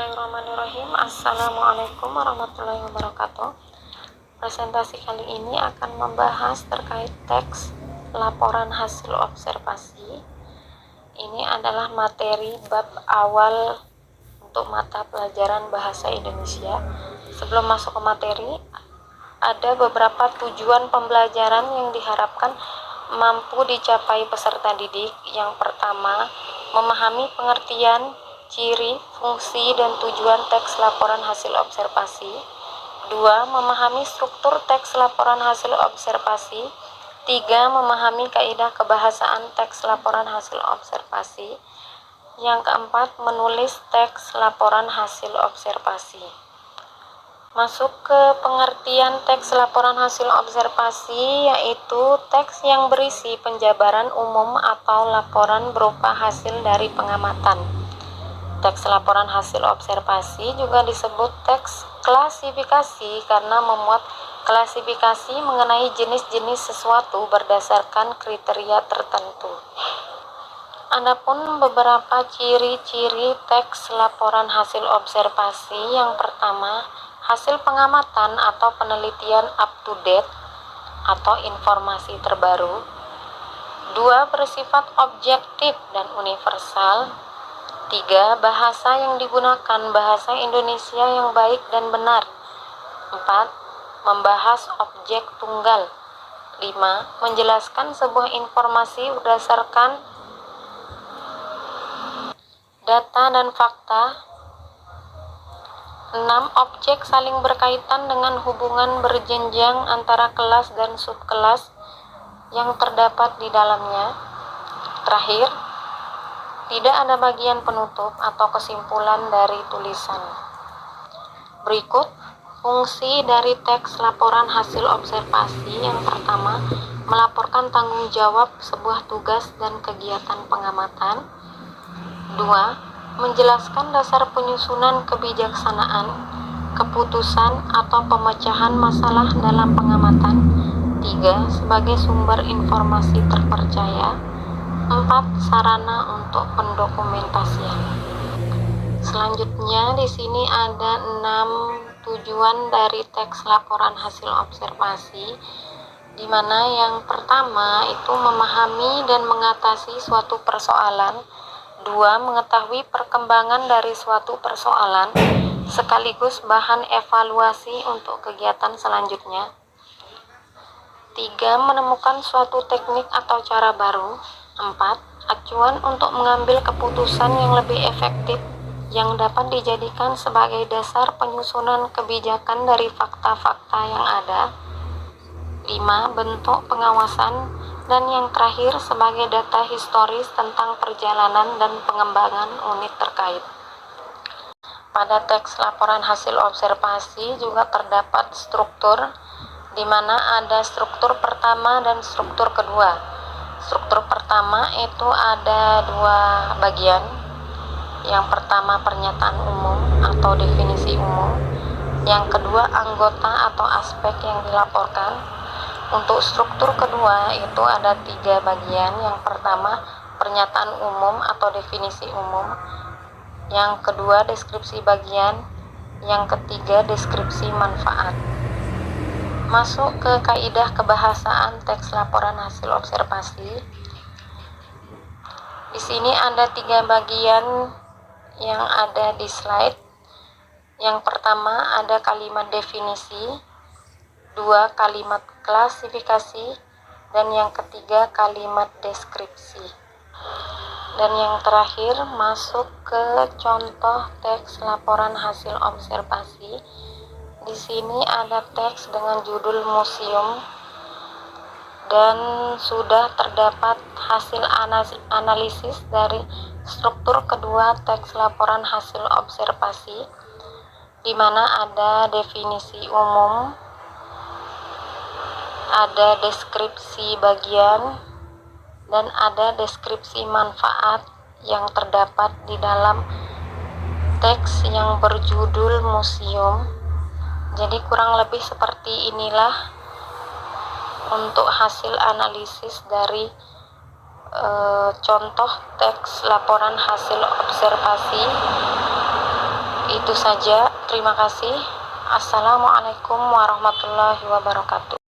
Bismillahirrahmanirrahim. Assalamualaikum warahmatullahi wabarakatuh. Presentasi kali ini akan membahas terkait teks laporan hasil observasi. Ini adalah materi bab awal untuk mata pelajaran bahasa Indonesia. Sebelum masuk ke materi, ada beberapa tujuan pembelajaran yang diharapkan mampu dicapai peserta didik. Yang pertama, memahami pengertian, ciri, fungsi, dan tujuan teks laporan hasil observasi. 2. Memahami struktur teks laporan hasil observasi. 3. Memahami kaidah kebahasaan teks laporan hasil observasi. Yang keempat, menulis teks laporan hasil observasi. Masuk ke pengertian teks laporan hasil observasi, yaitu teks yang berisi penjabaran umum atau laporan berupa hasil dari pengamatan. Teks laporan hasil observasi juga disebut teks klasifikasi karena memuat klasifikasi mengenai jenis-jenis sesuatu berdasarkan kriteria tertentu. Adapun beberapa ciri-ciri teks laporan hasil observasi. Yang pertama, hasil pengamatan atau penelitian up to date atau informasi terbaru. 2. Bersifat objektif dan universal. 3. Bahasa yang digunakan bahasa Indonesia yang baik dan benar. 4. Membahas objek tunggal. 5. Menjelaskan sebuah informasi berdasarkan data dan fakta. 6. Objek saling berkaitan dengan hubungan berjenjang antara kelas dan subkelas yang terdapat di dalamnya. Terakhir, tidak ada bagian penutup atau kesimpulan dari tulisan. Berikut fungsi dari teks laporan hasil observasi. Yang pertama, melaporkan tanggung jawab sebuah tugas dan kegiatan pengamatan. 2. Menjelaskan dasar penyusunan kebijaksanaan, keputusan atau pemecahan masalah dalam pengamatan. 3. Sebagai sumber informasi terpercaya. 4. Sarana untuk pendokumentasian. Selanjutnya di sini ada 6 tujuan dari teks laporan hasil observasi, di mana yang pertama itu memahami dan mengatasi suatu persoalan. 2. Mengetahui perkembangan dari suatu persoalan sekaligus bahan evaluasi untuk kegiatan selanjutnya. 3. Menemukan suatu teknik atau cara baru. 4. Acuan untuk mengambil keputusan yang lebih efektif yang dapat dijadikan sebagai dasar penyusunan kebijakan dari fakta-fakta yang ada. 5. Bentuk pengawasan. Dan yang terakhir sebagai data historis tentang perjalanan dan pengembangan unit terkait. Pada teks laporan hasil observasi juga terdapat struktur, di mana ada struktur pertama dan struktur kedua. Struktur pertama itu ada 2 bagian. Yang pertama, pernyataan umum atau definisi umum. Yang kedua, anggota atau aspek yang dilaporkan. Untuk struktur kedua itu ada 3 bagian. Yang pertama, pernyataan umum atau definisi umum. Yang kedua, deskripsi bagian. Yang ketiga, deskripsi manfaat. Masuk ke kaidah kebahasaan teks laporan hasil observasi. Di sini ada 3 bagian yang ada di slide. Yang pertama ada kalimat definisi, 2 kalimat klasifikasi, dan yang ketiga kalimat deskripsi. Dan yang terakhir masuk ke contoh teks laporan hasil observasi. Di sini ada teks dengan judul museum dan sudah terdapat hasil analisis dari struktur kedua teks laporan hasil observasi, di mana ada definisi umum, ada deskripsi bagian, dan ada deskripsi manfaat yang terdapat di dalam teks yang berjudul museum. Jadi kurang lebih seperti inilah untuk hasil analisis dari contoh teks laporan hasil observasi. Itu saja, terima kasih. Assalamualaikum warahmatullahi wabarakatuh.